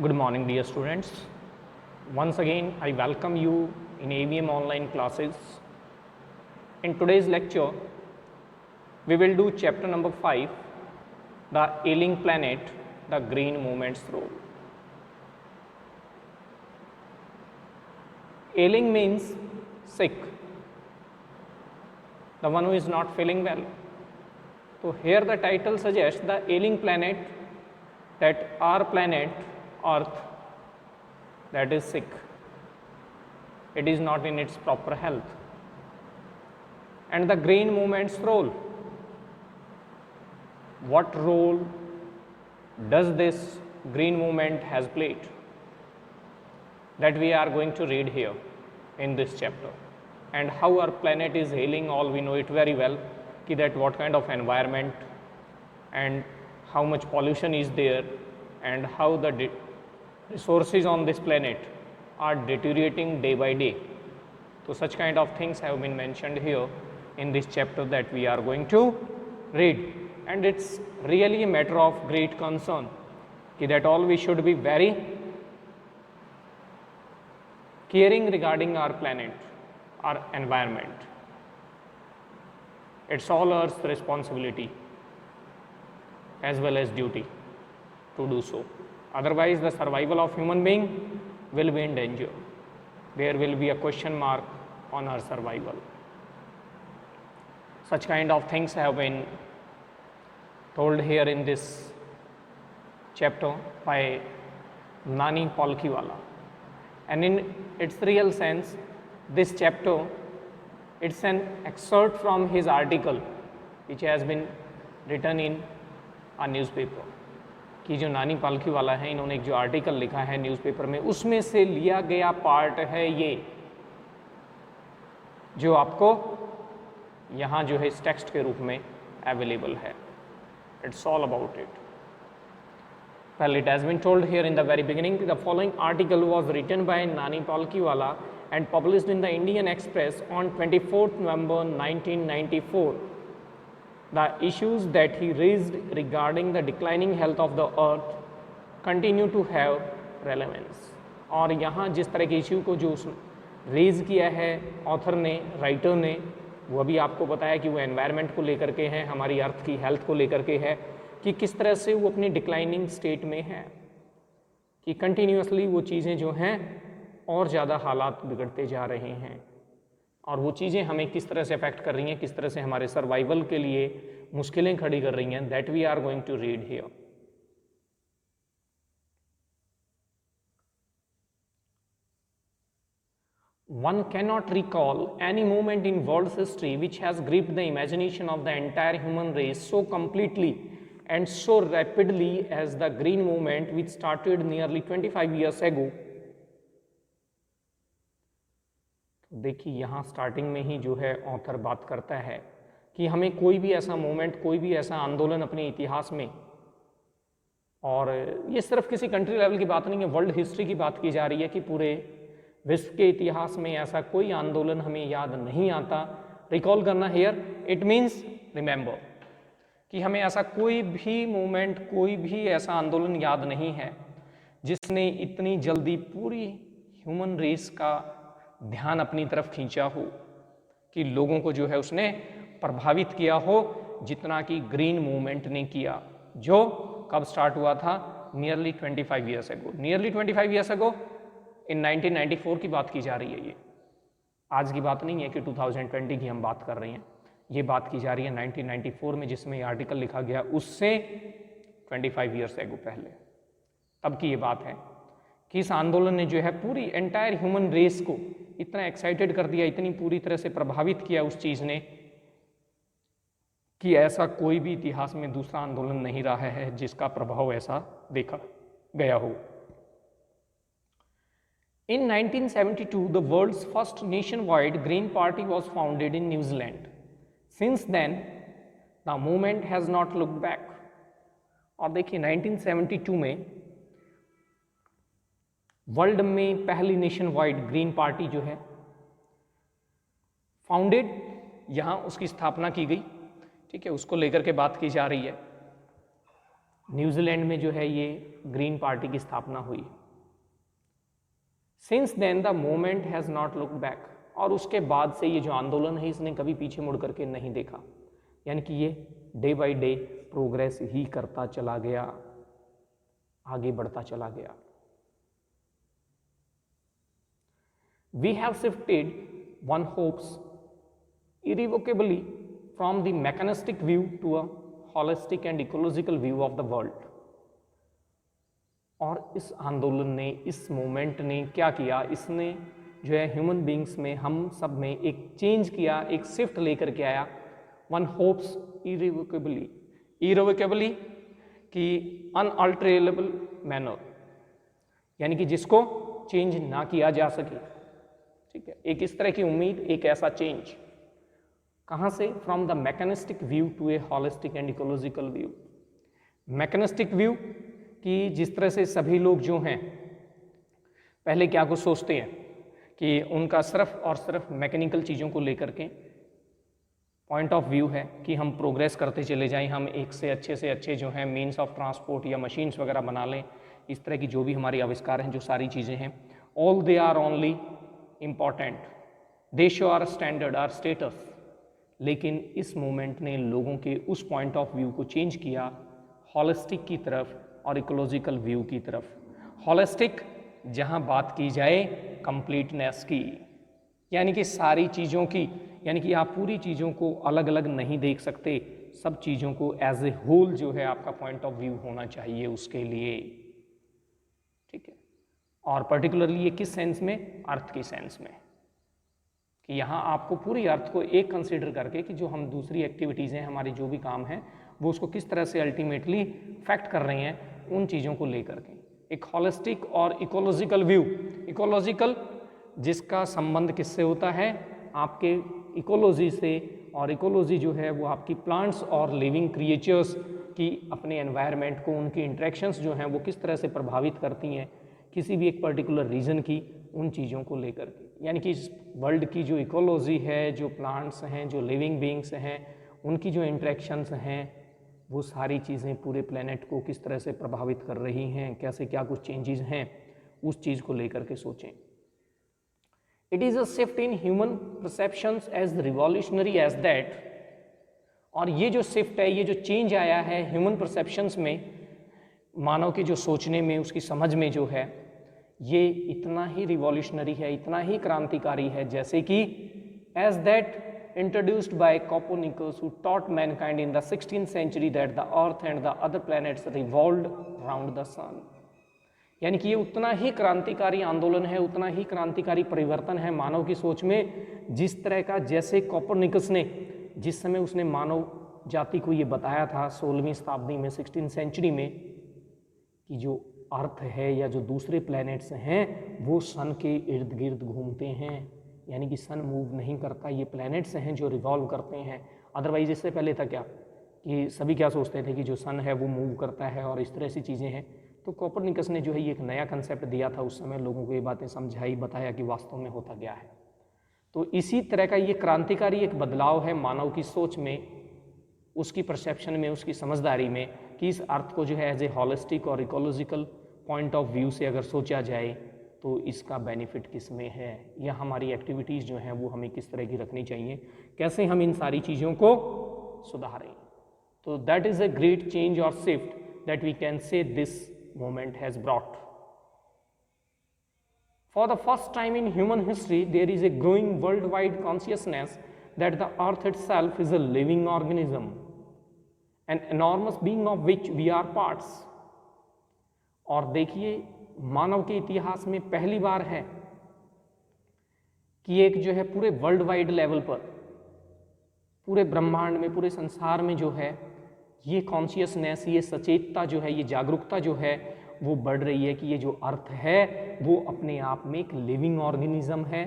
Good morning, dear students. Once again, I welcome you in AVM online classes. In today's lecture, we will do chapter number 5, The Ailing Planet, the Green Movement's Role. Ailing means sick, the one who is not feeling well. So here the title suggests the ailing planet, that our planet Earth, that is sick. It is not in its proper health. And the green movement's role. What role does this green movement has played? That we are going to read here in this chapter. And how our planet is ailing, all we know it very well, that what kind of environment and how much pollution is there and how the resources on this planet are deteriorating day by day. So such kind of things have been mentioned here in this chapter that we are going to read, and it's really a matter of great concern that all we should be very caring regarding our planet, our environment. It's all Earth's responsibility as well as duty to do so. Otherwise, the survival of human being will be in danger. There will be a question mark on our survival. Such kind of things have been told here in this chapter by Nani Palkhiwala. And in its real sense, this chapter, it's an excerpt from his article which has been written in a newspaper. कि जो नानी पालखीवाला है, इन्होंने एक जो article लिखा है newspaper में, उसमें से लिया गया पार्ट है ये, जो आपको यहाँ जो है इस टेक्स्ट के रूप में अवेलेबल है. It's all about it. Well, it has been told here in the very beginning, the following article was written by Nani Palkhiwala and published in the Indian Express on 24th November 1994. The issues that he raised regarding the declining health of the earth continue to have relevance. और यहाँ जिस तरह के issue को जो raise किया है author ने, राइटर ने, वो अभी आपको बताया कि वो एनवायरनमेंट को लेकर के है, हमारी अर्थ की हेल्थ को लेकर के है, कि किस तरह से वो अपनी डिक्लाइनिंग स्टेट में है, कि कंटिन्यूसली वो चीज़ें जो हैं और ज़्यादा हालात बिगड़ते जा रहे हैं, और वो चीज़ें हमें किस तरह से अफेक्ट कर रही हैं, किस तरह से हमारे सर्वाइवल के लिए मुश्किलें खड़ी कर रही हैं. That we are going to read here. One cannot recall any moment in world's history which has gripped the imagination of the entire human race so completely and so rapidly as the green movement, which started nearly 25 years ago. देखिए यहाँ starting में ही जो है author बात करता है कि हमें कोई भी ऐसा मोमेंट, कोई भी ऐसा आंदोलन अपने इतिहास में, और ये सिर्फ किसी कंट्री लेवल की बात नहीं है, वर्ल्ड हिस्ट्री की बात की जा रही है, कि पूरे विश्व के इतिहास में ऐसा कोई आंदोलन हमें याद नहीं आता. रिकॉल करना हियर इट मीन्स रिमेंबर, कि हमें ऐसा कोई भी मोमेंट, कोई भी ऐसा आंदोलन याद नहीं है जिसने इतनी जल्दी पूरी ह्यूमन रेस का ध्यान अपनी तरफ खींचा हो, कि लोगों को जो है उसने प्रभावित किया हो, जितना कि ग्रीन मूवमेंट ने किया, जो कब स्टार्ट हुआ था, nearly 25 years ago. Nearly 25 years ago in 1994 की बात की जा रही है. ये आज की बात नहीं है कि 2020 की हम बात कर रहे हैं, ये बात की जा रही है 1994 में, जिसमें ये आर्टिकल लिखा गया, उससे 25 ईयर्स एगो पहले, तब की ये बात है कि इस आंदोलन ने जो है पूरी एंटायर ह्यूमन रेस को इतना एक्साइटेड कर दिया, इतनी पूरी तरह से प्रभावित किया उस चीज़ ने, कि ऐसा कोई भी इतिहास में दूसरा आंदोलन नहीं रहा है जिसका प्रभाव ऐसा देखा गया हो. In 1972, the world's first nationwide Green Party was founded in New Zealand. Since then, the movement has not looked back. और देखिए 1972 में वर्ल्ड में पहली नेशन वाइड ग्रीन पार्टी जो है फाउंडेड, यहाँ उसकी स्थापना की गई. ठीक है, उसको लेकर के बात की जा रही है. न्यूजीलैंड में जो है ये ग्रीन पार्टी की स्थापना हुई। Since then the movement has not look back, और उसके बाद से ये जो आंदोलन है इसने कभी पीछे मुड़ करके नहीं देखा, यानी कि ये डे बाय डे प्रोग्रेस ही करता चला गया, आगे बढ़ता चला गया। We have shifted one hopes irrevocably from the mechanistic view to a holistic and ecological view of the world। और इस आंदोलन ने, इस मूवमेंट ने क्या किया, इसने जो है ह्यूमन बींग्स में, हम सब में एक चेंज किया, एक शिफ्ट लेकर के आया। वन होप्स इरिवोकेबली कि अनअल्टरेबल मैनर, यानी कि जिसको चेंज ना किया जा सके। ठीक है, एक इस तरह की उम्मीद, एक ऐसा चेंज कहाँ से? From the mechanistic view to a holistic and ecological view. Mechanistic view कि जिस तरह से सभी लोग जो हैं पहले क्या कुछ सोचते हैं कि उनका सिर्फ और सिर्फ मैकेनिकल चीज़ों को लेकर के पॉइंट ऑफ व्यू है कि हम प्रोग्रेस करते चले जाएं, हम एक से अच्छे जो हैं मीन्स ऑफ ट्रांसपोर्ट या मशीन्स वगैरह बना लें। इस तरह की जो भी हमारी आविष्कार हैं, जो सारी चीज़ें हैं, all they are only important, they show are standard, are status. लेकिन इस मूवमेंट ने लोगों के उस पॉइंट ऑफ व्यू को चेंज किया हॉलिस्टिक की तरफ और इकोलॉजिकल व्यू की तरफ। हॉलिस्टिक जहां बात की जाए कंप्लीटनेस की, यानी कि सारी चीज़ों की, यानी कि आप पूरी चीज़ों को अलग अलग नहीं देख सकते, सब चीज़ों को एज ए होल जो है आपका पॉइंट ऑफ व्यू होना चाहिए उसके लिए। ठीक है, और पर्टिकुलरली ये किस सेंस में? अर्थ की सेंस में, कि यहाँ आपको पूरी अर्थ को एक कंसिडर करके कि जो हम दूसरी एक्टिविटीज़ हैं, हमारी जो भी काम है, वो उसको किस तरह से अल्टीमेटली इफेक्ट कर रही हैं, उन चीज़ों को लेकर के एक हॉलिस्टिक और इकोलॉजिकल व्यू। इकोलॉजिकल जिसका संबंध किससे होता है? आपके इकोलॉजी से, और इकोलॉजी जो है वो आपकी प्लांट्स और लिविंग क्रिएचर्स की अपने एनवायरनमेंट को, उनकी इंट्रैक्शंस जो हैं वो किस तरह से प्रभावित करती हैं किसी भी एक पर्टिकुलर रीजन की, उन चीज़ों को लेकर के। यानी कि इस वर्ल्ड की जो इकोलॉजी है, जो प्लांट्स हैं, जो लिविंग बींग्स हैं, उनकी जो इंट्रैक्शंस हैं, वो सारी चीज़ें पूरे प्लेनेट को किस तरह से प्रभावित कर रही हैं, कैसे क्या कुछ चेंजेस हैं, उस चीज़ को लेकर के सोचें। It is a shift in human perceptions as revolutionary as that. और ये जो शिफ्ट है, ये जो चेंज आया है ह्यूमन परसेप्शंस में, मानव के जो सोचने में, उसकी समझ में जो है, ये इतना ही रिवॉल्यूशनरी है, इतना ही क्रांतिकारी है, जैसे कि as that introduced by Copernicus, who taught mankind in the 16th century that the earth and the other planets revolved around the sun। यानी कि ये उतना ही क्रांतिकारी आंदोलन है, उतना ही क्रांतिकारी परिवर्तन है मानव की सोच में, जिस तरह का जैसे कोपरनिकस ने, जिस समय उसने मानव जाति को ये बताया था 16वीं शताब्दी में, 16th सेंचुरी में, कि जो अर्थ है या जो दूसरे प्लैनेट्स हैं वो सन के इर्द गिर्द घूमते हैं, यानी कि सन मूव नहीं करता, ये प्लैनेट्स हैं जो रिवॉल्व करते हैं। अदरवाइज इससे पहले था क्या कि सभी क्या सोचते थे कि जो सन है वो मूव करता है और इस तरह से चीज़ें हैं। तो कोपरनिकस ने जो है ये एक नया कंसेप्ट दिया था, उस समय लोगों को ये बातें समझाई, बताया कि वास्तव में होता क्या है। तो इसी तरह का ये क्रांतिकारी एक बदलाव है मानव की सोच में, उसकी परसेप्शन में, उसकी समझदारी में, कि इस अर्थ को जो है एज ए हॉलिस्टिक और इकोलॉजिकल पॉइंट ऑफ व्यू से अगर सोचा जाए तो इसका बेनिफिट किस में है, या हमारी एक्टिविटीज़ जो हैं वो हमें किस तरह की रखनी चाहिए, कैसे हम इन सारी चीज़ों को सुधारें। तो that is a great change और shift that we can say this moment has brought. For the first time in human history there is a growing world wide consciousness that the earth itself is a living organism, an enormous being of which we are parts. और देखिए, मानव के इतिहास में पहली बार है कि एक जो है पूरे वर्ल्ड वाइड लेवल पर, पूरे ब्रह्मांड में, पूरे संसार में जो है ये कॉन्शियसनेस, ये सचेतता जो है, ये जागरूकता जो है वो बढ़ रही है कि ये जो अर्थ है वो अपने आप में एक लिविंग ऑर्गेनिज्म है,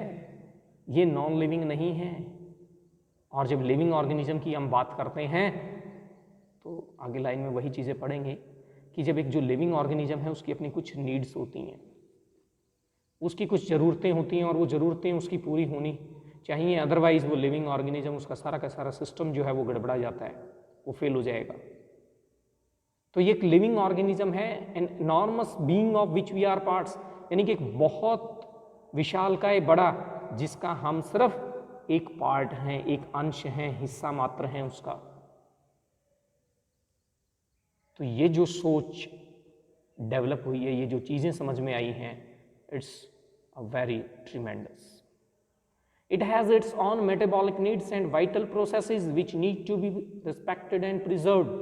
ये नॉन लिविंग नहीं है। और जब लिविंग ऑर्गेनिज्म की हम बात करते हैं तो आगे लाइन में वही चीज़ें पढ़ेंगे कि जब एक जो लिविंग ऑर्गेनिज्म है उसकी अपनी कुछ नीड्स होती हैं, उसकी कुछ ज़रूरतें होती हैं, और वो ज़रूरतें उसकी पूरी होनी चाहिए, अदरवाइज़ वो लिविंग ऑर्गेनिज्म, उसका सारा का सारा सिस्टम जो है वो गड़बड़ा जाता है, वो फेल हो जाएगा। तो ये एक लिविंग ऑर्गेनिज्म है, an enormous being of which we are parts, यानी कि एक बहुत विशालकाय बड़ा जिसका हम सिर्फ एक पार्ट हैं, एक अंश हैं, हिस्सा मात्र हैं उसका। तो ये जो सोच डेवलप हुई है, ये जो चीज़ें समझ में आई हैं, it's a very tremendous. It has its own metabolic needs and vital processes which need to be respected and preserved.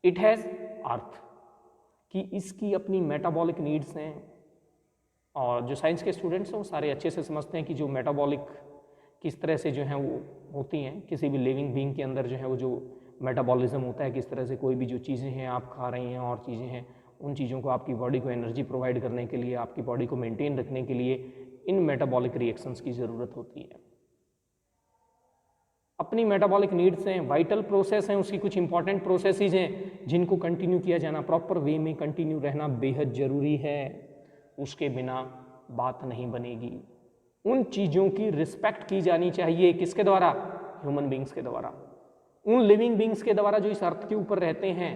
It has अर्थ कि इसकी अपनी मेटाबॉलिक नीड्स हैं, और जो साइंस के स्टूडेंट्स हैं वो सारे अच्छे से समझते हैं कि जो मेटाबॉलिक किस तरह से जो हैं वो होती हैं किसी भी लिविंग बीइंग के अंदर, जो है वो जो मेटाबॉलिज्म होता है, किस तरह से कोई भी जो चीज़ें हैं आप खा रही हैं और चीज़ें हैं, उन चीज़ों को आपकी बॉडी को एनर्जी प्रोवाइड करने के लिए, आपकी बॉडी को मेंटेन रखने के लिए इन मेटाबॉलिक रिएक्शंस की ज़रूरत होती है। अपनी मेटाबॉलिक नीड्स हैं, वाइटल प्रोसेस हैं, उसकी कुछ इंपॉर्टेंट प्रोसेसेस हैं जिनको कंटिन्यू किया जाना, प्रॉपर वे में कंटिन्यू रहना बेहद ज़रूरी है, उसके बिना बात नहीं बनेगी। उन चीज़ों की रिस्पेक्ट की जानी चाहिए, किसके द्वारा? ह्यूमन बींग्स के द्वारा, उन लिविंग बींग्स के द्वारा जो इस अर्थ के ऊपर रहते हैं,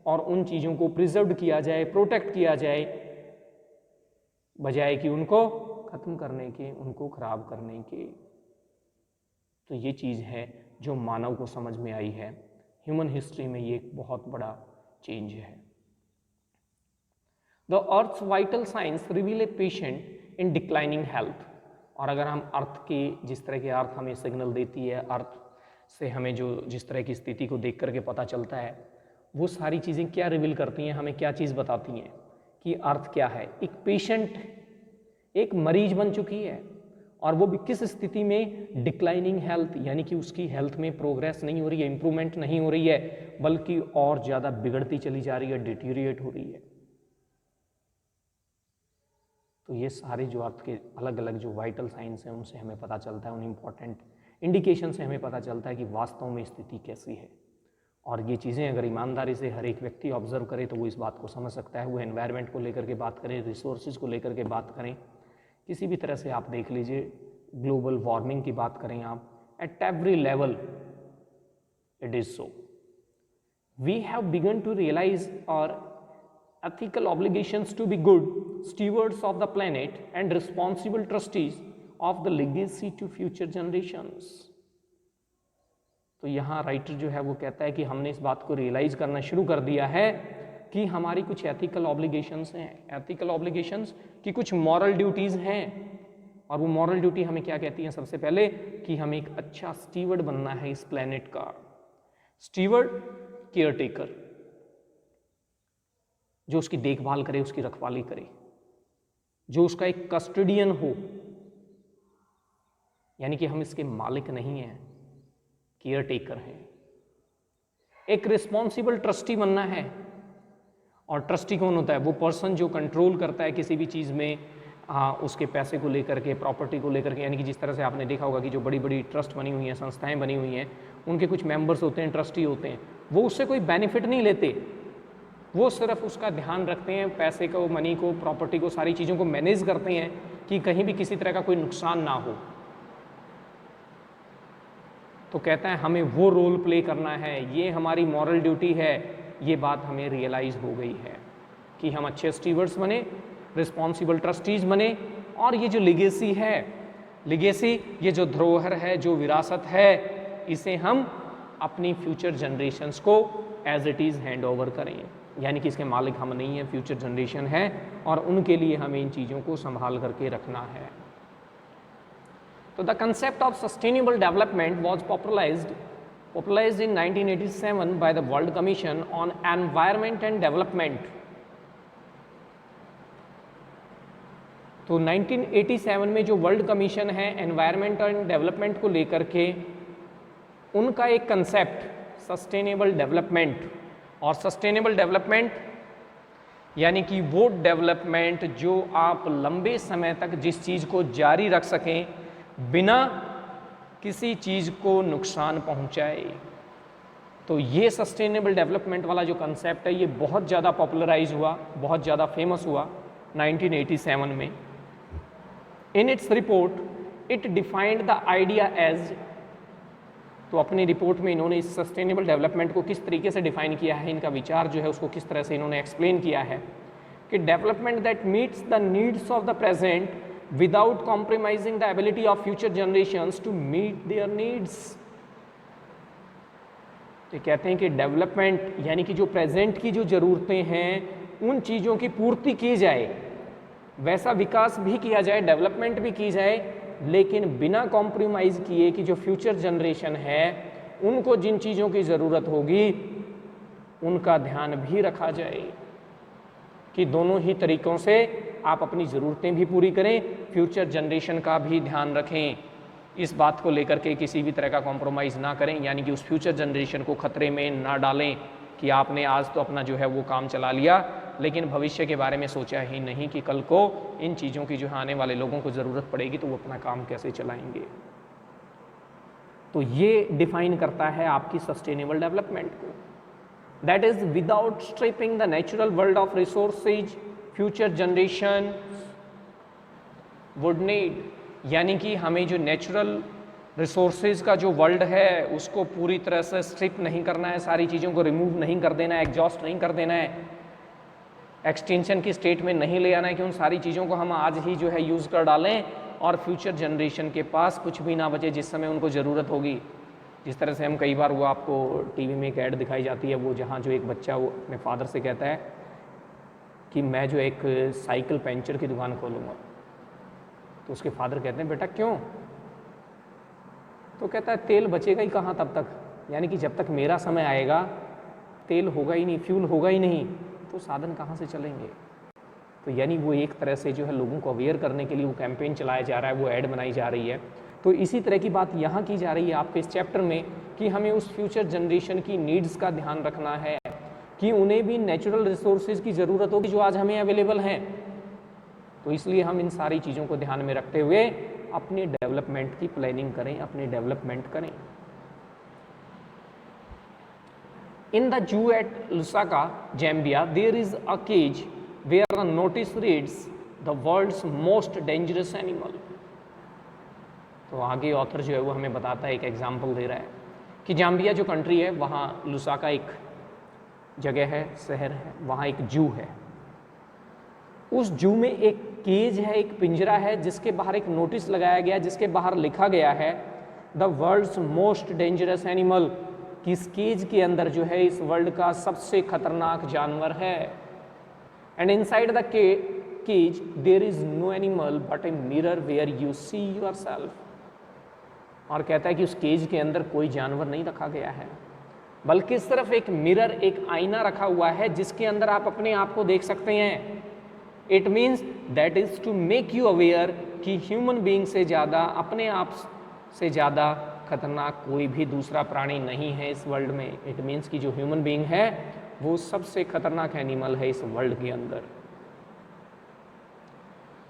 और उन चीज़ों को प्रिजर्व किया जाए, प्रोटेक्ट किया जाए, बजाय कि उनको खत्म करने के, उनको खराब करने के। तो ये चीज़ है जो मानव को समझ में आई है, ह्यूमन हिस्ट्री में ये एक बहुत बड़ा चेंज है। The earth's vital signs reveal a patient in declining health. और अगर हम अर्थ की, जिस तरह की अर्थ हमें सिग्नल देती है, अर्थ से हमें जो जिस तरह की स्थिति को देख करके पता चलता है, वो सारी चीज़ें क्या रिवील करती हैं, हमें क्या चीज़ बताती हैं कि अर्थ क्या है। एक पेशेंट, एक मरीज बन चुकी है, और वो भी किस स्थिति में? डिक्लाइनिंग हेल्थ, यानी कि उसकी हेल्थ में प्रोग्रेस नहीं हो रही है, इंप्रूवमेंट नहीं हो रही है, बल्कि और ज़्यादा बिगड़ती चली जा रही है, डिटीरिएट हो रही है। तो ये सारे जो अर्थ के अलग अलग जो वाइटल साइंस हैं उनसे हमें पता चलता है, उन इम्पॉर्टेंट इंडिकेशन से हमें पता चलता है कि वास्तव में स्थिति कैसी है। और ये चीज़ें अगर ईमानदारी से हर एक व्यक्ति ऑब्जर्व करे तो वो इस बात को समझ सकता है। वो एनवायरनमेंट को लेकर के बात करें, रिसोर्सेज को लेकर के बात करें, किसी भी तरह से आप देख लीजिए, ग्लोबल वार्मिंग की बात करें आप, at every level it is so. We have begun to realise our ethical obligations to be good stewards of the planet and responsible trustees of the legacy to future generations। तो यहाँ writer जो है वो कहता है कि हमने इस बात को रियलाइज करना शुरू कर दिया है कि हमारी कुछ एथिकल ऑब्लिगेशंस हैं, एथिकल ऑब्लिगेशंस की कुछ मॉरल ड्यूटीज़ हैं। और वो मॉरल ड्यूटी हमें क्या कहती हैं? सबसे पहले कि हमें एक अच्छा स्टीवर्ड बनना है इस प्लेनेट का। स्टीवर्ड, केयरटेकर, जो उसकी देखभाल करे, उसकी रखवाली करे, जो उसका एक कस्टोडियन हो, यानी कि हम इसके मालिक नहीं हैं, केयरटेकर हैं। एक रिस्पॉन्सिबल ट्रस्टी बनना है। और ट्रस्टी कौन होता है? वो पर्सन जो कंट्रोल करता है किसी भी चीज़ में, उसके पैसे को लेकर के, प्रॉपर्टी को लेकर के। यानी कि जिस तरह से आपने देखा होगा कि जो बड़ी बड़ी ट्रस्ट बनी हुई हैं, संस्थाएं बनी हुई हैं, उनके कुछ मेंबर्स होते हैं, ट्रस्टी होते हैं, वो उससे कोई बेनिफिट नहीं लेते, वो सिर्फ उसका ध्यान रखते हैं, पैसे को, मनी को, प्रॉपर्टी को, सारी चीज़ों को मैनेज करते हैं कि कहीं भी किसी तरह का कोई नुकसान ना हो। तो कहता है हमें वो रोल प्ले करना है, ये हमारी मॉरल ड्यूटी है। ये बात हमें रियलाइज हो गई है कि हम अच्छे स्टीवर्ड्स बने, रिस्पॉन्सिबल ट्रस्टीज बने, और ये जो लिगेसी है, लिगेसी ये जो धरोहर है, जो विरासत है, इसे हम अपनी फ्यूचर जनरेशन्स को as it is hand over करें। यानी कि इसके मालिक हम नहीं हैं, फ्यूचर जनरेशन है, और उनके लिए हमें इन चीज़ों को संभाल करके रखना है। तो the concept of sustainable development was popularized in 1987 by the World Commission on Environment and Development। तो 1987 में जो वर्ल्ड कमीशन है एनवायरमेंट एंड डेवलपमेंट को लेकर के, उनका एक कंसेप्ट सस्टेनेबल डेवलपमेंट। और सस्टेनेबल डेवलपमेंट यानी कि वो डेवलपमेंट जो आप लंबे समय तक जिस चीज़ को जारी रख सकें बिना किसी चीज़ को नुकसान पहुंचाए। तो ये सस्टेनेबल डेवलपमेंट वाला जो कंसेप्ट है ये बहुत ज़्यादा पॉपुलराइज हुआ, बहुत ज़्यादा फेमस हुआ 1987 में। In its report it defined the idea as तो अपनी रिपोर्ट में इन्होंने इस सस्टेनेबल डेवलपमेंट को किस तरीके से डिफाइन किया है, इनका विचार जो है उसको किस तरह से इन्होंने एक्सप्लेन किया है कि development that meets the needs of the present without compromising the ability of future generations to meet their needs. तो कहते हैं कि डेवलपमेंट यानी कि जो प्रेजेंट की जो ज़रूरतें हैं उन चीज़ों की पूर्ति की जाए, वैसा विकास भी किया जाए, डेवलपमेंट भी की जाए, लेकिन बिना कॉम्प्रोमाइज़ किए कि जो फ्यूचर जनरेशन है उनको जिन चीज़ों की ज़रूरत होगी उनका ध्यान भी रखा जाए, कि दोनों ही तरीक़ों से आप अपनी ज़रूरतें भी पूरी करें, फ्यूचर जनरेशन का भी ध्यान रखें। इस बात को लेकर के किसी भी तरह का कॉम्प्रोमाइज़ ना करें, यानी कि उस फ्यूचर जनरेशन को खतरे में ना डालें कि आपने आज तो अपना जो है वो काम चला लिया, लेकिन भविष्य के बारे में सोचा ही नहीं कि कल को इन चीज़ों की जो है आने वाले लोगों को ज़रूरत पड़ेगी तो वो अपना काम कैसे चलाएंगे। तो ये डिफाइन करता है आपकी सस्टेनेबल डेवलपमेंट को, that is without stripping the natural world of resources future generation would need, यानी कि हमें जो नेचुरल रिसोर्सेज का जो वर्ल्ड है उसको पूरी तरह से स्ट्रिप नहीं करना है, सारी चीज़ों को रिमूव नहीं कर देना है, एग्जॉस्ट नहीं कर देना है, एक्सटेंशन की स्टेट में नहीं ले आना है कि उन सारी चीज़ों को हम आज ही जो है यूज़ कर डालें और फ्यूचर जनरेशन के पास कुछ भी ना बचे जिस समय उनको ज़रूरत होगी। जिस तरह से हम कई बार वो आपको टीवी में एक ऐड दिखाई जाती है, वो जहाँ जो एक बच्चा वो अपने फादर से कहता है कि मैं जो एक साइकिल पंचर की दुकान खोलूँगा, तो उसके फादर कहते हैं बेटा क्यों? तो कहता है तेल बचेगा ही कहाँ तब तक, यानी कि जब तक मेरा समय आएगा तेल होगा ही नहीं, फ्यूल होगा ही नहीं, तो साधन कहाँ से चलेंगे। तो यानी वो एक तरह से जो है लोगों को अवेयर करने के लिए वो कैंपेन चलाया जा रहा है, वो ऐड बनाई जा रही है। तो इसी तरह की बात यहाँ की जा रही है आपके इस चैप्टर में कि हमें उस फ्यूचर जनरेशन की नीड्स का ध्यान रखना है कि उन्हें भी नेचुरल रिसोर्सेज की ज़रूरत होगी जो आज हमें अवेलेबल हैं। तो इसलिए हम इन सारी चीज़ों को ध्यान में रखते हुए अपनी डेवलपमेंट की प्लानिंग करें, अपनी डेवलपमेंट करें। In the zoo at Lusaka, Zambia, there is a cage where a notice reads the world's most dangerous animal. तो आगे ऑथर जो है वो हमें बताता है, एक एग्जाम्पल दे रहा है कि जाम्बिया जो कंट्री है वहाँ लुसाका एक जगह है, शहर है, वहाँ एक जू है। उस जू में एक केज है, एक पिंजरा है जिसके बाहर एक नोटिस लगाया गया, जिसके बाहर लिखा गया है the world's most dangerous animal, कि इस केज के अंदर जो है इस वर्ल्ड का सबसे खतरनाक जानवर है। And inside the cage there is no animal but a mirror where you see yourself. और कहता है कि उस केज के अंदर कोई जानवर नहीं रखा गया है, बल्कि सिर्फ एक मिरर, एक आईना रखा हुआ है जिसके अंदर आप अपने आप को देख सकते हैं। It means that is to make you aware कि ह्यूमन बीइंग से ज़्यादा, अपने आप से ज़्यादा खतरनाक कोई भी दूसरा प्राणी नहीं है इस वर्ल्ड में। इट मीन्स कि जो ह्यूमन बीइंग है वो सबसे खतरनाक एनिमल है इस वर्ल्ड के अंदर।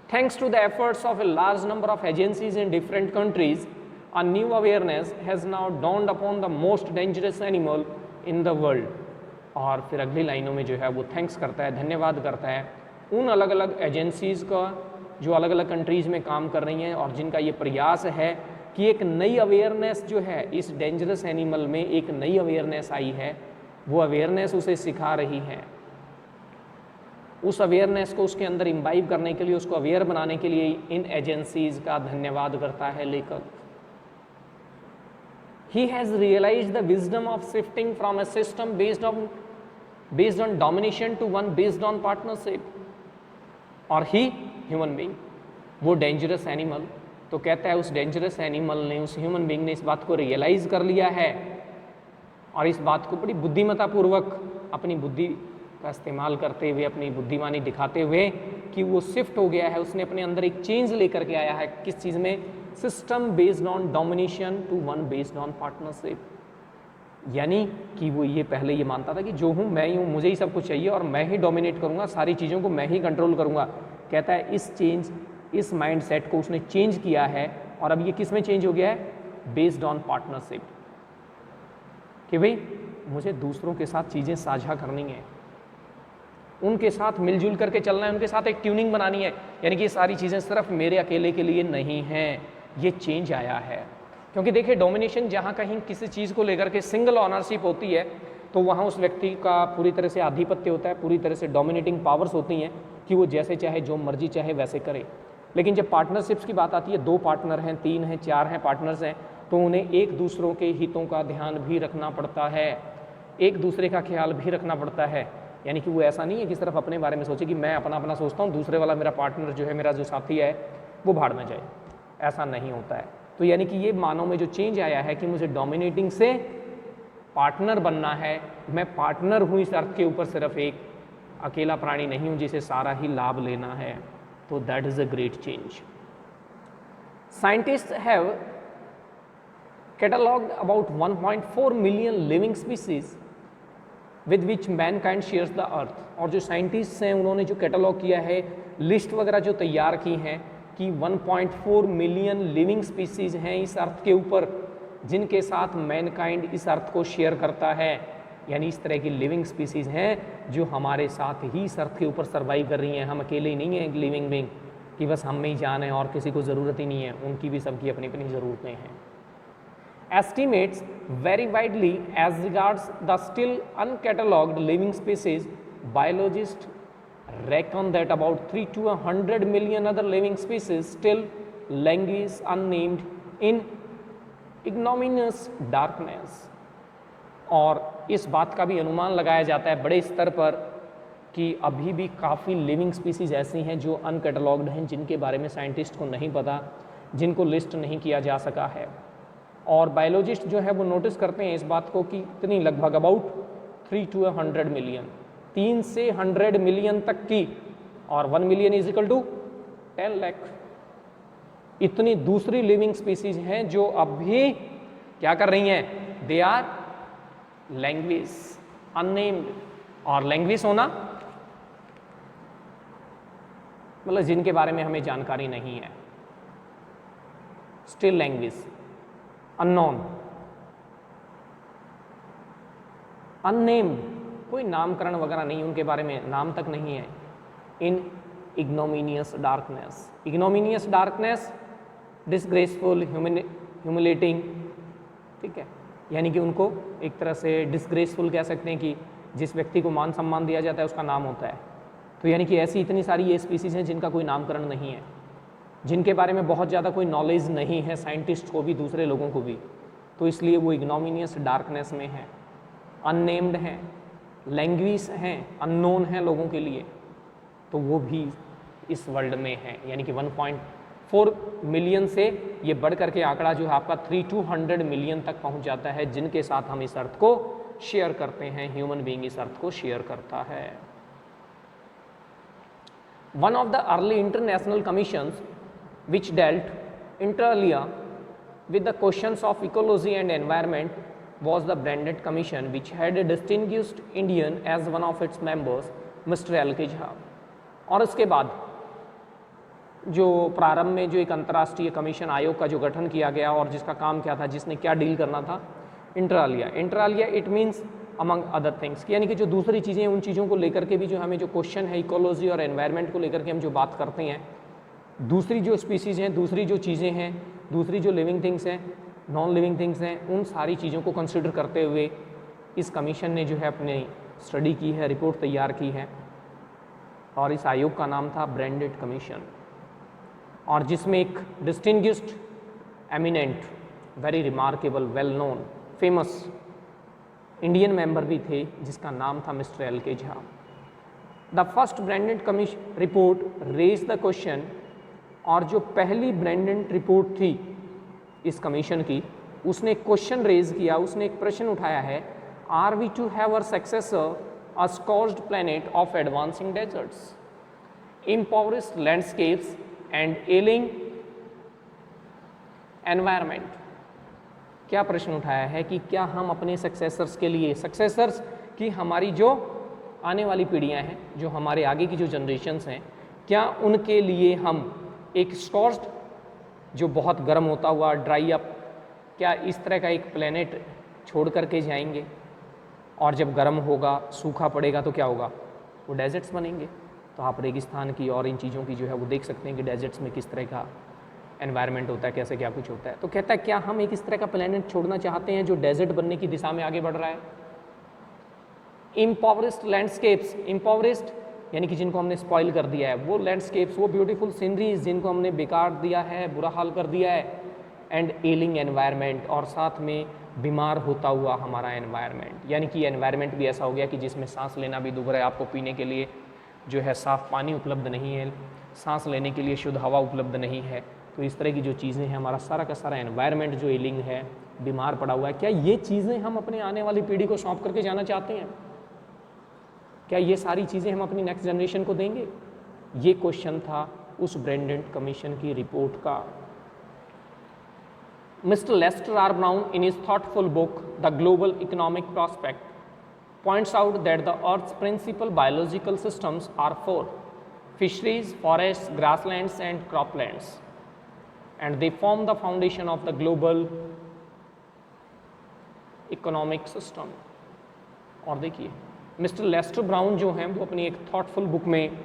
Thanks to the efforts of a large number of agencies in different countries, a new awareness has now dawned upon the most dangerous animal in the world। और फिर अगली लाइनों में जो है वो थैंक्स करता है, धन्यवाद करता है उन अलग अलग एजेंसीज़ का जो अलग अलग कंट्रीज़ में काम कर रही हैं और जिनका ये प्रयास है कि एक नई अवेयरनेस जो है इस डेंजरस एनिमल में, एक नई अवेयरनेस आई है, वो अवेयरनेस उसे सिखा रही है। उस अवेयरनेस को उसके अंदर इम्बाइब करने के लिए, उसको अवेयर बनाने के लिए इन एजेंसीज़ का धन्यवाद करता है लेखक। He has realized the wisdom of shifting from a system based on domination to one based on partnership। और ही ह्यूमन बीइंग, वो डेंजरस एनिमल, तो कहता है उस डेंजरस एनिमल ने, उस ह्यूमन बीइंग ने इस बात को रियलाइज कर लिया है और इस बात को बड़ी बुद्धिमत्तापूर्वक अपनी बुद्धि का इस्तेमाल करते हुए, अपनी बुद्धिमानी दिखाते हुए कि वो शिफ्ट हो गया है, उसने अपने अंदर एक चेंज लेकर के आया है। किस चीज़ में? System based on domination to one based on partnership. यानी कि वो ये पहले ये मानता था कि जो हूँ मैं ही हूँ, मुझे ही सब कुछ चाहिए और मैं ही डोमिनेट करूँगा, सारी चीज़ों को मैं ही कंट्रोल करूँगा। कहता है इस माइंड सेट को उसने चेंज किया है और अब ये किस में चेंज हो गया है? बेस्ड ऑन पार्टनरशिप, कि भाई मुझे दूसरों के साथ चीज़ें साझा करनी है, उनके साथ मिलजुल करके चलना है, उनके साथ एक ट्यूनिंग बनानी है। यानी कि ये सारी चीज़ें सिर्फ मेरे अकेले के लिए नहीं हैं, ये चेंज आया है। क्योंकि देखिए डोमिनेशन जहाँ कहीं किसी चीज़ को लेकर के सिंगल ऑनरशिप होती है तो वहाँ उस व्यक्ति का पूरी तरह से आधिपत्य होता है, पूरी तरह से डोमिनेटिंग पावर्स होती हैं कि वो जैसे चाहे जो मर्जी चाहे वैसे करे। लेकिन जब पार्टनरशिप्स की बात आती है, 2 पार्टनर हैं, 3 हैं, 4 हैं पार्टनर्स हैं, तो उन्हें एक दूसरों के हितों का ध्यान भी रखना पड़ता है, एक दूसरे का ख्याल भी रखना पड़ता है। यानी कि वो ऐसा नहीं है कि सिर्फ अपने बारे में सोचे कि मैं अपना अपना सोचता हूँ, दूसरे वाला मेरा पार्टनर जो है, मेरा जो साथी है वो भाड़ में जाए, ऐसा नहीं होता है। तो यानी कि ये मानव में जो चेंज आया है कि मुझे डोमिनेटिंग से पार्टनर बनना है, मैं पार्टनर हूँ इस अर्थ के ऊपर, सिर्फ एक अकेला प्राणी नहीं हूँ जिसे सारा ही लाभ लेना है। तो that is a great change. Scientist have catalogued about 1.4 million living species with which Mankind shares the earth. और जो साइंटिस्ट हैं उन्होंने जो कैटलॉग किया है, लिस्ट वगैरह जो तैयार की हैं कि 1.4 मिलियन लिविंग स्पीसीज हैं इस अर्थ के ऊपर जिनके साथ मैनकाइंड इस अर्थ को शेयर करता है। यानी इस तरह की लिविंग स्पीसीज हैं जो हमारे साथ ही इस अर्थ के ऊपर सर्वाइव कर रही हैं। हम अकेले ही नहीं हैं एक लिविंग बीइंग कि बस हम में ही जान है और किसी को ज़रूरत ही नहीं है, उनकी भी सबकी अपनी अपनी ज़रूरतें हैं। Estimates vary widely as regards the still uncatalogued living species. Biologists reckon that about 3 to 100 million other living species still languish unnamed in ignominious darkness. और इस बात का भी अनुमान लगाया जाता है बड़े स्तर पर कि अभी भी काफ़ी लिविंग स्पीसीज ऐसी हैं जो अनकैटलॉग्ड हैं, जिनके बारे में साइंटिस्ट को नहीं पता, जिनको लिस्ट नहीं किया जा सका है। और बायोलॉजिस्ट जो है वो नोटिस करते हैं इस बात को कि इतनी लगभग अबाउट 3 to 100 मिलियन, 3 से 100 मिलियन तक की, और 1 million is equal to 10 lakh, इतनी दूसरी लिविंग स्पीसीज हैं जो अब भी क्या कर रही हैं, दे आर लैंग्वेज अननेम्ड। और लैंग्वेज होना मतलब जिनके बारे में हमें जानकारी नहीं है, स्टिल लैंग्वेज अननोन, अननेम्ड, कोई नामकरण वगैरह नहीं, उनके बारे में नाम तक नहीं है। इन इग्नोमिनियस डार्कनेस, इग्नोमिनियस डार्कनेस, डिसग्रेसफुल, ह्यूमिलेटिंग, ठीक है, यानी कि उनको एक तरह से डिसग्रेसफुल कह सकते हैं कि जिस व्यक्ति को मान सम्मान दिया जाता है उसका नाम होता है। तो यानी कि ऐसी इतनी सारी ये स्पीसीज हैं जिनका कोई नामकरण नहीं है, जिनके बारे में बहुत ज़्यादा कोई नॉलेज नहीं है साइंटिस्ट को भी, दूसरे लोगों को भी, तो इसलिए वो इग्नोमिनियस डार्कनेस में है, अननेम्ड हैं, लैंग्वेज हैं, अननोन हैं लोगों के लिए, तो वो भी इस वर्ल्ड में है। यानी कि 1.4 मिलियन से ये बढ़ करके आंकड़ा जो है आपका 3 to 100 मिलियन तक पहुंच जाता है, जिनके साथ हम इस अर्थ को शेयर करते हैं, ह्यूमन बीइंग इस अर्थ को शेयर करता है। One of the early international commissions which dealt inter alia with the questions of ecology and environment was the Branded Commission, which had a distinguished Indian as one of its members, Mr. L.K. Jha। और उसके बाद जो प्रारंभ में जो एक अंतर्राष्ट्रीय commission आयोग का जो गठन किया गया और जिसका काम क्या था, जिसने क्या डील करना था, inter Alia. Inter Alia it means among other things, यानी कि जो दूसरी चीज़ें उन चीज़ों को लेकर के भी जो हमें जो क्वेश्चन है इकोलॉजी और एनवायरनमेंट को लेकर के हम जो बात करते हैं, दूसरी जो स्पीसीज़ हैं, दूसरी जो चीज़ें हैं, दूसरी जो लिविंग थिंग्स हैं, नॉन लिविंग थिंग्स हैं, उन सारी चीज़ों को कंसिडर करते हुए इस कमीशन ने जो है अपनी स्टडी की है, रिपोर्ट तैयार की है, और इस आयोग का नाम था ब्रांडेड कमीशन, और जिसमें एक distinguished, eminent, very remarkable, well known, famous Indian member भी थे जिसका नाम था mister L.K. Jha. The first Brundtland commission report raise the question, और जो पहली ब्रांडेड रिपोर्ट थी इस कमीशन की, उसने एक क्वेश्चन रेज किया, उसने एक प्रश्न उठाया है, are we to have our successor a scorched planet of advancing deserts, impoverished landscapes and ailing environment. क्या प्रश्न उठाया है कि क्या हम अपने सक्सेसर्स के लिए, सक्सेसर्स की हमारी जो आने वाली पीढ़ियां हैं, जो हमारे आगे की जो जनरेशन्स हैं, क्या उनके लिए हम एक स्कॉर्च्ड, जो बहुत गर्म होता हुआ, ड्राई अप, क्या इस तरह का एक प्लेनेट छोड़ करके जाएंगे, और जब गर्म होगा, सूखा पड़ेगा तो क्या होगा, वो डेजर्ट्स बनेंगे। तो आप रेगिस्तान की और इन चीज़ों की जो है वो देख सकते हैं कि डेजर्ट्स में किस तरह का एनवायरनमेंट होता है, कैसे क्या कुछ होता है। तो कहता है क्या हम एक इस तरह का प्लेनेट छोड़ना चाहते हैं जो डेजर्ट बनने की दिशा में आगे बढ़ रहा है। इम्पॉवरिस्ड लैंडस्केप्स, इम्पॉवरिस्ड यानी कि जिनको हमने स्पॉइल कर दिया है, वो लैंडस्केप्स, वो ब्यूटीफुल सीनरीज जिनको हमने बेकार दिया है, बुरा हाल कर दिया है, एंड एलिंग एनवायरनमेंट, और साथ में बीमार होता हुआ हमारा एनवायरनमेंट, यानी कि एनवायरनमेंट भी ऐसा हो गया कि जिसमें सांस लेना भी दुभर है, आपको पीने के लिए जो है साफ़ पानी उपलब्ध नहीं है, सांस लेने के लिए शुद्ध हवा उपलब्ध नहीं है। तो इस तरह की जो चीज़ें हैं, हमारा सारा का सारा एनवायरनमेंट जो एलिंग है, बीमार पड़ा हुआ है, क्या ये चीज़ें हम अपने आने वाली पीढ़ी को सौंप करके जाना चाहते हैं? क्या ये सारी चीज़ें हम अपनी नेक्स्ट जनरेशन को देंगे? ये क्वेश्चन था उस ब्रेंडेंट कमीशन की रिपोर्ट का। Mr. Lester R. Brown, in his thoughtful book, The Global Economic Prospect, points out that the Earth's principal biological systems are four: fisheries, forests, grasslands, and croplands, and they form the foundation of the global economic system. और देखिए, mister Lester brown जो हैं वो अपनी एक thoughtful book में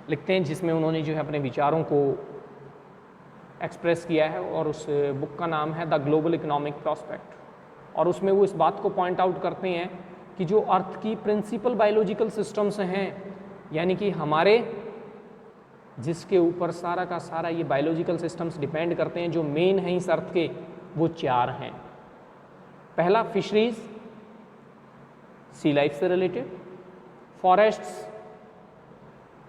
लिखते हैं, जिसमें उन्होंने जो है अपने विचारों को एक्सप्रेस किया है, और उस बुक का नाम है द ग्लोबल इकोनॉमिक प्रॉस्पेक्ट। और उसमें वो इस बात को पॉइंट आउट करते हैं कि जो अर्थ की प्रिंसिपल बायोलॉजिकल सिस्टम्स हैं, यानी कि हमारे जिसके ऊपर सारा का सारा ये बायोलॉजिकल सिस्टम्स डिपेंड करते हैं, जो मेन हैं इस अर्थ के, वो चार हैं। पहला फिशरीज, सी लाइफ से related, forests,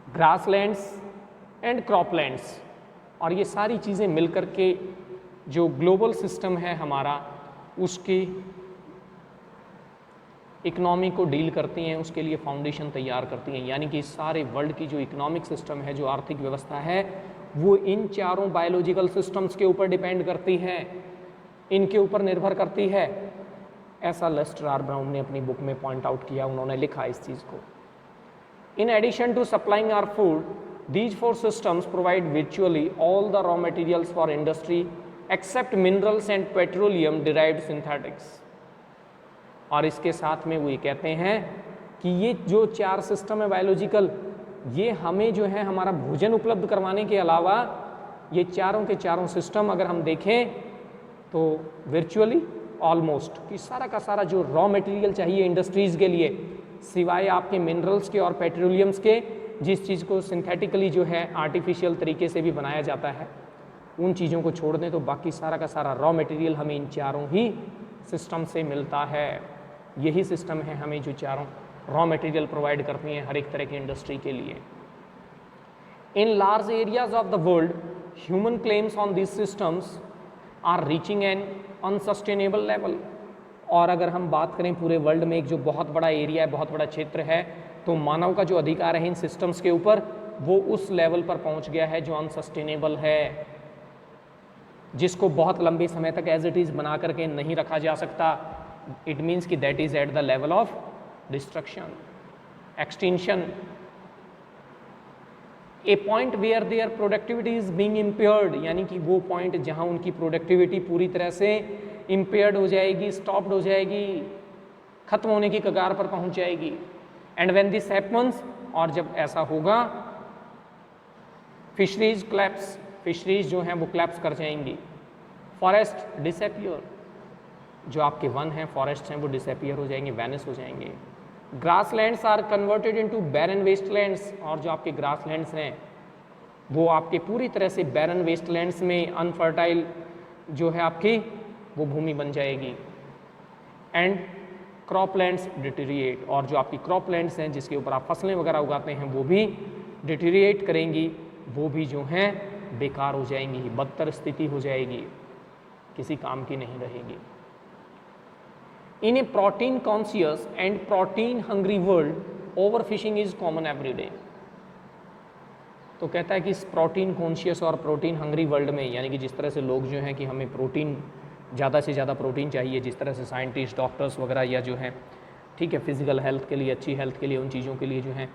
grasslands and croplands, और ये सारी चीज़ें मिलकर के जो ग्लोबल सिस्टम है हमारा, उसकी इकनॉमी को डील करती हैं, उसके लिए फाउंडेशन तैयार करती हैं। यानी कि सारे वर्ल्ड की जो इकोनॉमिक सिस्टम है, जो आर्थिक व्यवस्था है, वो इन चारों बायोलॉजिकल सिस्टम्स के ऊपर डिपेंड करती है, इनके ऊपर निर्भर करती है। ऐसा लेस्टर आर ब्राउन ने अपनी बुक में पॉइंट आउट किया, उन्होंने लिखा इस चीज़ को। In addition to supplying our food, these four systems provide virtually all the raw materials for industry except minerals and petroleum derived synthetics। और इसके साथ में वो ये कहते हैं कि ये जो चार सिस्टम है बायोलॉजिकल, ये हमें जो है हमारा भोजन उपलब्ध करवाने के अलावा, ये चारों के चारों सिस्टम अगर हम देखें तो वर्चुअली ऑलमोस्ट कि सारा का सारा जो रॉ मटेरियल चाहिए इंडस्ट्रीज़ के लिए, सिवाय आपके मिनरल्स के और पेट्रोलियम्स के, जिस चीज़ को सिंथेटिकली जो है आर्टिफिशियल तरीके से भी बनाया जाता है, उन चीज़ों को छोड़ दें तो बाकी सारा का सारा रॉ मटेरियल हमें इन चारों ही सिस्टम से मिलता है। यही सिस्टम है हमें जो चारों रॉ मटेरियल प्रोवाइड करती हैं हर एक तरह की इंडस्ट्री के लिए। In large areas of the world, human claims on this systems are reaching an unsustainable level. और अगर हम बात करें पूरे वर्ल्ड में एक जो बहुत बड़ा एरिया है, बहुत बड़ा क्षेत्र है, तो मानव का जो अधिकार है इन सिस्टम्स के ऊपर, वो उस लेवल पर पहुंच गया है जो अनसस्टेनेबल है, जिसको बहुत लंबे समय तक एज इट इज़ बना करके नहीं रखा जा सकता। इट मीन्स कि that is at the level of destruction, extinction, a point where their productivity is being impaired, यानी कि वो पॉइंट जहां उनकी प्रोडक्टिविटी पूरी तरह से इम्पेयर्ड हो जाएगी, स्टॉप्ड हो जाएगी, खत्म होने की कगार पर पहुंच जाएगी। एंड व्हेन दिस हैपन्स, और जब ऐसा होगा, फिशरीज क्लैप्स, फिशरीज जो हैं वो क्लैप्स कर जाएंगी। फॉरेस्ट डिसअपियर, जो आपके वन हैं, फॉरेस्ट हैं, वो डिसअपियर हो जाएंगे, वैनिश हो जाएंगे। Grasslands are converted into baron wastelands, और जो आपके ग्रासलैंड्स हैं वो आपके पूरी तरह से बैरन वेस्टलैंड्स में अनफर्टाइल जो है आपकी वो भूमि बन जाएगी। एंड क्रॉपलैंड्स डिटेरिएट, और जो आपकी क्रॉपलैंड्स हैं जिसके ऊपर आप फसलें वगैरह उगाते हैं वो भी डिटेरिएट करेंगी, वो भी जो हैं बेकार हो जाएंगी, बदतर स्थिति हो जाएगी, किसी काम की नहीं रहेगी। In a protein conscious and protein hungry world, over fishing is common every day. तो कहता है कि इस प्रोटीन कॉन्शियस और प्रोटीन हंग्री वर्ल्ड में, यानी कि जिस तरह से लोग जो हैं कि हमें प्रोटीन, ज़्यादा से ज़्यादा प्रोटीन चाहिए, जिस तरह से साइंटिस्ट, डॉक्टर्स वगैरह या जो हैं, ठीक है, फिजिकल हेल्थ के लिए, अच्छी हेल्थ के लिए, उन चीज़ों के लिए जो हैं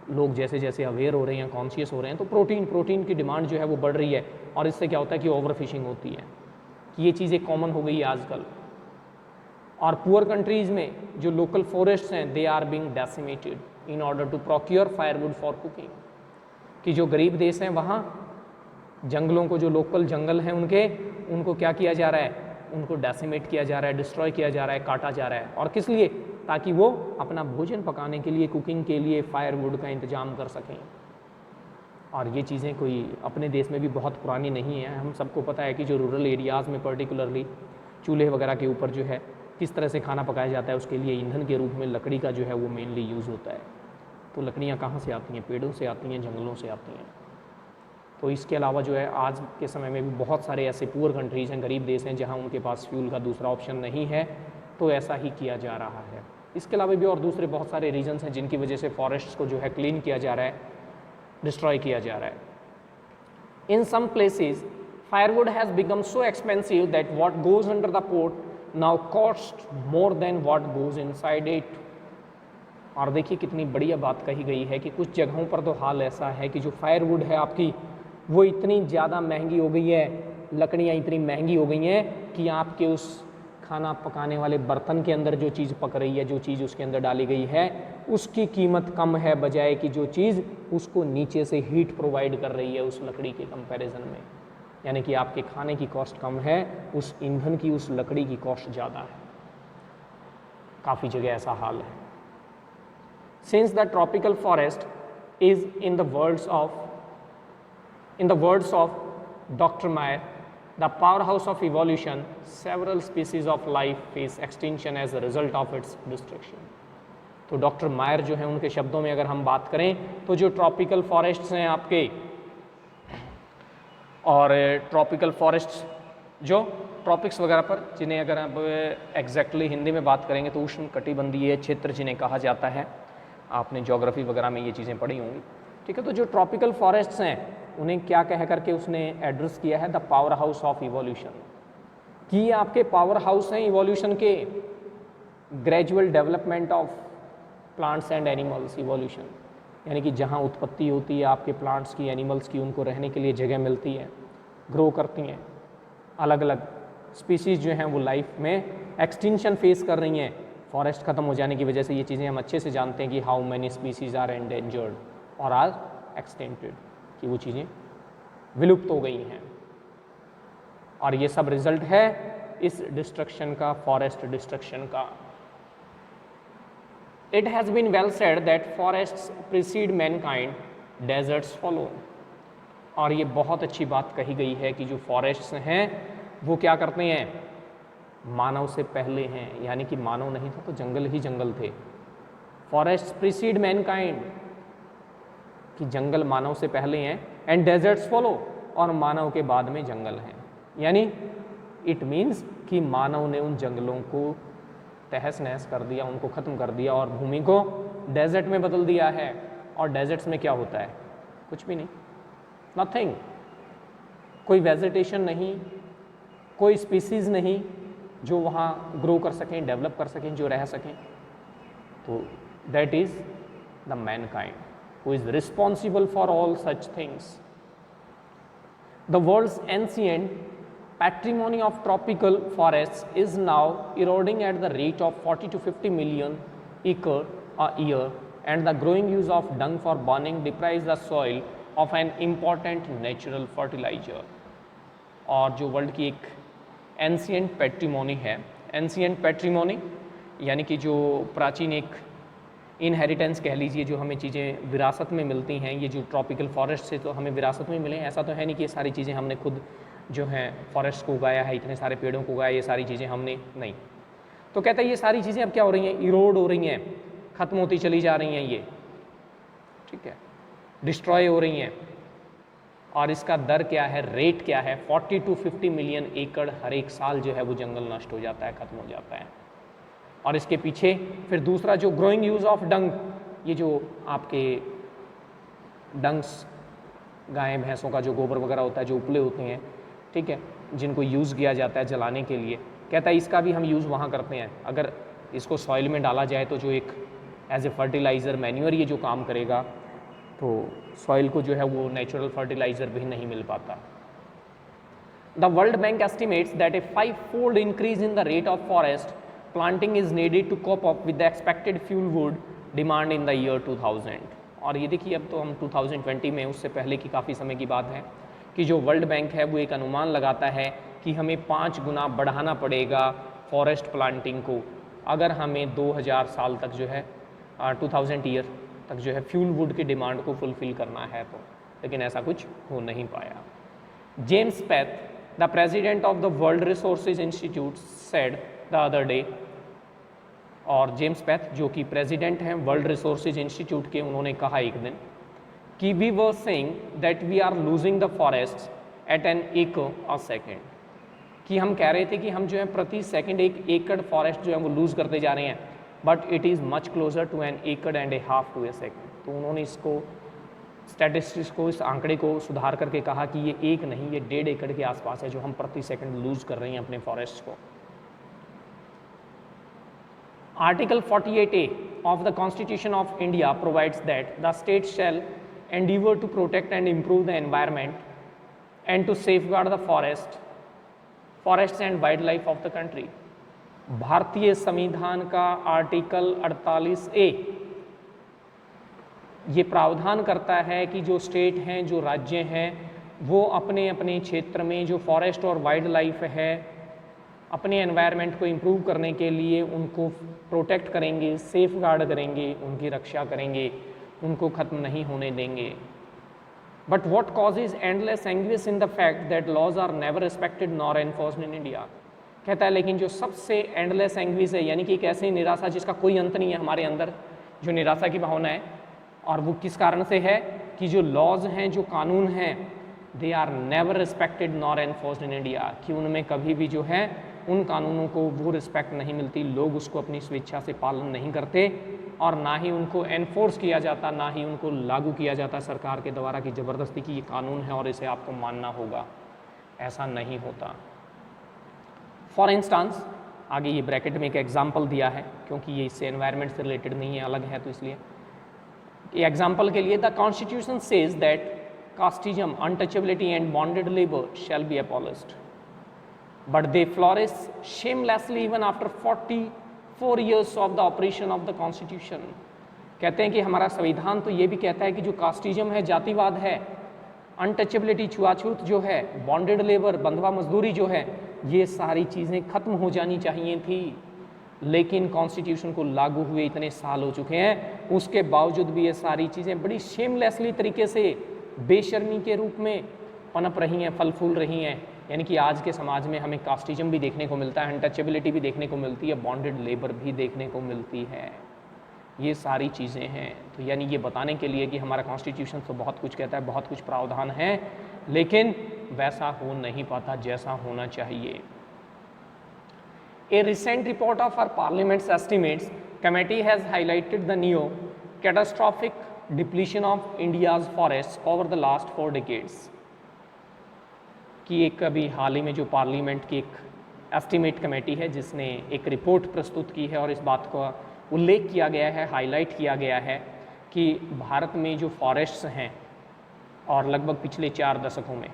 लोग जैसे जैसे अवेयर हो रहे हैं, कॉन्शियस हो रहे हैं, तो प्रोटीन की डिमांड जो है वो बढ़ रही है। और इससे क्या होता है कि ओवर फिशिंग होती है, कि ये चीज़ें कॉमन हो गई है आजकल। और पुअर कंट्रीज़ में जो लोकल फॉरेस्ट्स हैं, they are being decimated in order to procure firewood for cooking, कि जो गरीब देश हैं वहाँ जंगलों को, जो लोकल जंगल हैं उनको क्या किया जा रहा है, उनको डेसिमेट किया जा रहा है, डिस्ट्रॉय किया जा रहा है, काटा जा रहा है। और किस लिए? ताकि वो अपना भोजन पकाने के लिए, कुकिंग के लिए फायरवुड का इंतजाम कर सकें। और ये चीज़ें कोई अपने देश में भी बहुत पुरानी नहीं है। हम सबको पता है कि जो रूरल एरियाज़ में पर्टिकुलरली चूल्हे वगैरह के ऊपर जो है किस तरह से खाना पकाया जाता है, उसके लिए ईंधन के रूप में लकड़ी का जो है वो मेनली यूज़ होता है। तो लकड़ियाँ कहाँ से आती हैं? पेड़ों से आती हैं, जंगलों से आती हैं। तो इसके अलावा जो है आज के समय में भी बहुत सारे ऐसे पुअर कंट्रीज़ हैं, गरीब देश हैं, जहाँ उनके पास फ्यूल का दूसरा ऑप्शन नहीं है, तो ऐसा ही किया जा रहा है। इसके अलावा भी और दूसरे बहुत सारे रीजन्स हैं जिनकी वजह से फॉरेस्ट्स को जो है क्लीन किया जा रहा है, डिस्ट्रॉय किया जा रहा है। In some places firewood has become so expensive that what goes under the pot now cost more than what goes inside it. और देखिए कितनी बढ़िया बात कही गई है कि कुछ जगहों पर तो हाल ऐसा है कि जो फायरवुड है आपकी, वो इतनी ज़्यादा महंगी हो गई है, लकड़ियाँ इतनी महंगी हो गई हैं कि आपके उस खाना पकाने वाले बर्तन के अंदर जो चीज़ पक रही है, जो चीज़ उसके अंदर डाली गई है, उसकी कीमत कम है, बजाय कि जो चीज़ उसको नीचे से हीट प्रोवाइड कर रही है उस लकड़ी के कंपैरिजन में। यानी कि आपके खाने की कॉस्ट कम है, उस ईंधन की, उस लकड़ी की कॉस्ट ज़्यादा है। काफ़ी जगह ऐसा हाल है। Since the tropical forest is in the words of Dr. Meyer, the powerhouse of evolution, several species of life face extinction as a result of its destruction. तो डॉक्टर मायर जो है उनके शब्दों में अगर हम बात करें तो जो ट्रॉपिकल फॉरेस्ट्स हैं आपके, और ट्रॉपिकल फॉरेस्ट्स जो ट्रॉपिक्स वगैरह पर, जिन्हें अगर आप एग्जैक्टली हिंदी में बात करेंगे तो उष्ण कटिबंधीय क्षेत्र जिन्हें कहा जाता है, आपने ज्योग्राफी वगैरह में ये चीज़ें पढ़ी होंगी, ठीक है। तो जो ट्रॉपिकल फॉरेस्ट्स हैं उन्हें क्या कह करके उसने एड्रेस किया है, the power house of evolution, कि ये आपके पावर हाउस हैं इवोल्यूशन के, gradual development of plants and animals evolution, यानी कि जहाँ उत्पत्ति होती है आपके प्लांट्स की, एनिमल्स की, उनको रहने के लिए जगह मिलती है, ग्रो करती हैं, अलग अलग स्पीसीज़ जो हैं वो लाइफ में एक्सटिंक्शन फेस कर रही हैं फॉरेस्ट ख़त्म हो जाने की वजह से। ये चीज़ें हम अच्छे से जानते हैं कि how many species are endangered और आर एक्सटेंटेड, कि वो चीज़ें विलुप्त हो गई हैं। और ये सब रिजल्ट है इस डिस्ट्रक्शन का, फॉरेस्ट डिस्ट्रक्शन का। It has been well said that forests precede mankind, deserts follow. और ये बहुत अच्छी बात कही गई है कि जो फॉरेस्ट्स हैं वो क्या करते हैं, मानव से पहले हैं, यानी कि मानव नहीं था तो जंगल ही जंगल थे। फॉरेस्ट्स प्रीसीड मैनकाइंड, कि जंगल मानव से पहले हैं, एंड डेजर्ट्स फॉलो, और मानव के बाद में जंगल हैं। यानी इट मीन्स कि मानव ने उन जंगलों को तहस नहस कर दिया, उनको ख़त्म कर दिया और भूमि को डेजर्ट में बदल दिया है। और डेजर्ट्स में क्या होता है, कुछ भी नहीं, नथिंग, कोई वेजिटेशन नहीं, कोई स्पीसीज़ नहीं जो वहाँ ग्रो कर सकें, डेवलप कर सकें, जो रह सकें। तो that is the Mankind who is responsible for all such things. The world's ancient patrimony of tropical forests is now eroding at the rate of 40 to 50 million acre a year, and the growing use of dung for burning deprives the soil of an important natural fertilizer. और जो world की एक ancient पैट्रिमोनी है, ancient पैट्रिमोनी यानी कि जो प्राचीन एक इनहेरिटेंस कह लीजिए, जो हमें चीज़ें विरासत में मिलती हैं, ये जो ट्रॉपिकल फॉरेस्ट से तो हमें विरासत में मिले। ऐसा तो है नहीं कि ये सारी चीज़ें हमने खुद जो हैं फॉरेस्ट को उगाया है, इतने सारे पेड़ों को उगाया, ये सारी चीज़ें हमने नहीं। तो कहता है ये सारी चीज़ें अब क्या हो रही हैं, इरोड हो रही हैं, ख़त्म होती चली जा रही हैं, ये ठीक है, डिस्ट्रॉय हो रही हैं। और इसका दर क्या है, रेट क्या है, 40 to 50 मिलियन एकड़ हर एक साल जो है वो जंगल नष्ट हो जाता है, ख़त्म हो जाता है। और इसके पीछे फिर दूसरा जो ग्रोइंग यूज़ ऑफ डंग, ये जो आपके डंग्स, गाय भैंसों का जो गोबर वगैरह होता है, जो उपले होते हैं, ठीक है, जिनको यूज़ किया जाता है जलाने के लिए, कहता है इसका भी हम यूज़ वहाँ करते हैं। अगर इसको सॉइल में डाला जाए तो जो एक एज ए फर्टिलाइज़र, मैन्योर ये जो काम करेगा, तो सॉइल को जो है वो नेचुरल फर्टिलाइज़र भी नहीं मिल पाता। The world bank estimates that A 5-fold increase in the rate of forest planting is needed to cope up with the expected fuel wood demand in the year 2000। और ये देखिए अब तो हम 2020 में, उससे पहले की काफ़ी समय की बात है, कि जो वर्ल्ड बैंक है वो एक अनुमान लगाता है कि हमें 5 गुना बढ़ाना पड़ेगा फॉरेस्ट प्लांटिंग को अगर हमें 2000 साल तक जो है 2000 ईयर तक जो है फ्यूल वुड की डिमांड को फुलफिल करना है तो, लेकिन ऐसा कुछ हो नहीं पाया। James path, the president of the world resources institute, said the other day, और जेम्स पैथ जो कि प्रेसिडेंट हैं वर्ल्ड रिसोर्सेज इंस्टीट्यूट के, उन्होंने कहा एक दिन कि we were saying that we are losing the forest at an acre a second, कि हम कह रहे थे कि हम जो है प्रति सेकंड 1 एकड़ फॉरेस्ट जो है वो लूज़ करते जा रहे हैं, but it is much closer to an acre and a half to a second. तो उन्होंने इसको स्टैटिस्टिक्स को, इस आंकड़े को सुधार करके कहा कि ये 1 नहीं, ये 1.5 एकड़ के आसपास है जो हम प्रति सेकंड लूज़ कर रहे हैं अपने फॉरेस्ट को। Article 48A of the Constitution of India provides that the state shall endeavor to protect and improve the environment and to safeguard the forests and wildlife of the country। भारतीय संविधान का article 48A ये प्रावधान करता है कि जो state हैं, जो राज्य हैं, वो अपने अपने क्षेत्र में जो फॉरेस्ट और वाइल्ड लाइफ है, अपने एनवायरनमेंट को इम्प्रूव करने के लिए उनको प्रोटेक्ट करेंगे, सेफ गार्ड करेंगे, उनकी रक्षा करेंगे, उनको ख़त्म नहीं होने देंगे। But what causes endless anguish in the fact that laws are never respected nor enforced in India. कहता है लेकिन जो सबसे एंडलेस एंग्विश है, यानी कि एक ऐसी निराशा जिसका कोई अंत नहीं है हमारे अंदर, जो निराशा की भावना है, और वो किस कारण से है कि जो लॉज हैं, जो कानून हैं, they are never respected nor enforced in India, कि उनमें कभी भी जो है उन कानूनों को वो रिस्पेक्ट नहीं मिलती, लोग उसको अपनी स्वेच्छा से पालन नहीं करते, और ना ही उनको एनफोर्स किया जाता, ना ही उनको लागू किया जाता सरकार के द्वारा कि ज़बरदस्ती की ये कानून है और इसे आपको मानना होगा, ऐसा नहीं होता। फॉर इंस्टांस, आगे ये ब्रैकेट में एक एग्जाम्पल दिया है क्योंकि ये इससे एनवायरनमेंट से रिलेटेड नहीं है, अलग है, तो इसलिए ये एग्जाम्पल के लिए, the constitution says that casteism, untouchability and bonded labour shall be abolished, but they flourish shamelessly even after 44 years of the operation of the constitution। कहते हैं कि हमारा संविधान तो ये भी कहता है कि जो कास्टिज्म है, जातिवाद है, अनटचेबिलिटी, छुआछूत जो है, बॉन्डेड लेबर, बंधवा मजदूरी जो है, ये सारी चीज़ें खत्म हो जानी चाहिए थी, लेकिन कॉन्स्टिट्यूशन को लागू हुए इतने साल हो चुके हैं, उसके बावजूद भी ये सारी चीज़ें बड़ी शेमलेसली तरीके से बेशर्मी के रूप में पनप रही हैं, फल फूल रही हैं। यानी कि आज के समाज में हमें कास्टिज्म भी देखने को मिलता है, अनटचेबिलिटी भी देखने को मिलती है, बॉन्डेड लेबर भी देखने को मिलती है, ये सारी चीज़ें हैं। तो यानी ये बताने के लिए कि हमारा कॉन्स्टिट्यूशन तो बहुत कुछ कहता है, बहुत कुछ प्रावधान है, लेकिन वैसा हो नहीं पाता जैसा होना चाहिए। A recent report of our Parliament's estimates committee has highlighted the new catastrophic depletion of India's forests over the last 4 decades। कि एक अभी हाल ही में जो पार्लियामेंट की एक एस्टिमेट कमेटी है जिसने एक रिपोर्ट प्रस्तुत की है और इस बात का उल्लेख किया गया है, हाईलाइट किया गया है कि भारत में जो फॉरेस्ट्स हैं, और लगभग पिछले 4 दशकों में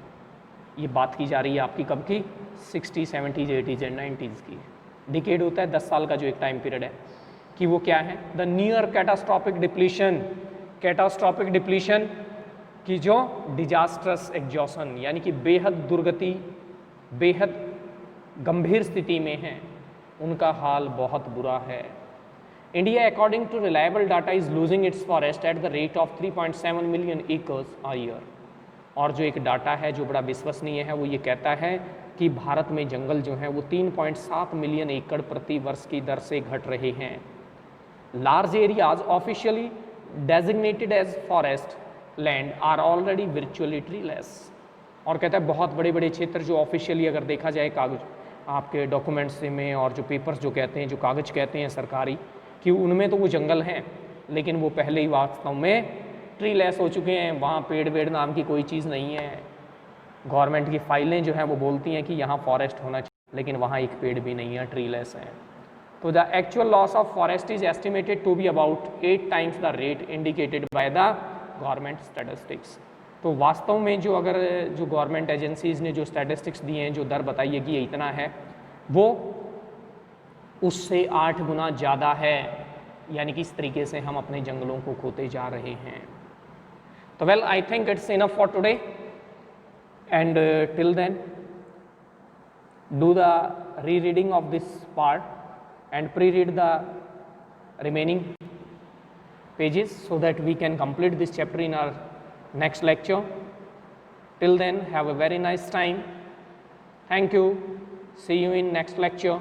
ये बात की जा रही है आपकी कब की, 60s, 70s, 80s and 90s की। डिकेड होता है 10 साल का जो एक टाइम पीरियड है, कि वो क्या है, द नियर कैटास्ट्रॉपिक डिप्लीशन, कैटास्ट्रॉपिक डिप्लीशन की जो डिजास्ट्रस एग्जॉशन, यानी कि बेहद दुर्गति, बेहद गंभीर स्थिति में हैं, उनका हाल बहुत बुरा है। India according to reliable data is losing its forest at the rate of 3.7 million acres a year. और जो एक डाटा है जो बड़ा विश्वसनीय है, वो ये कहता है कि भारत में जंगल जो हैं वो 3.7 मिलियन एकड़ प्रति वर्ष की दर से घट रहे हैं। Large areas officially designated as forest land are already virtually treeless. और कहता है बहुत बड़े बड़े क्षेत्र जो ऑफिशियली अगर देखा जाए कागज आपके डॉक्यूमेंट्स में, और जो पेपर्स जो कहते हैं, जो कागज कहते हैं सरकारी, कि उनमें तो वो जंगल हैं, लेकिन वो पहले ही वास्तव में ट्रीलेस हो चुके हैं, वहाँ पेड़ वेड़ नाम की कोई चीज़ नहीं है। गवर्नमेंट की फाइलें जो हैं वो बोलती हैं कि यहाँ फॉरेस्ट होना चाहिए, लेकिन वहाँ एक पेड़ भी नहीं है, ट्रीलेस है। तो the actual loss of forest is estimated to be about 8 times the rate indicated by the government statistics. तो वास्तव में जो अगर जो गवर्नमेंट एजेंसीज़ ने जो स्टैटिस्टिक्स दिए हैं, जो दर बताई है कि ये इतना है, वो उससे 8 गुना ज़्यादा है। यानी कि इस तरीके से हम अपने जंगलों को खोते जा रहे हैं। तो well, I think it's enough for today. And till then, do the rereading of this part and pre-read the remaining pages so that we can complete this chapter in our next lecture. Till then, have a very nice time. Thank you. See you in next lecture.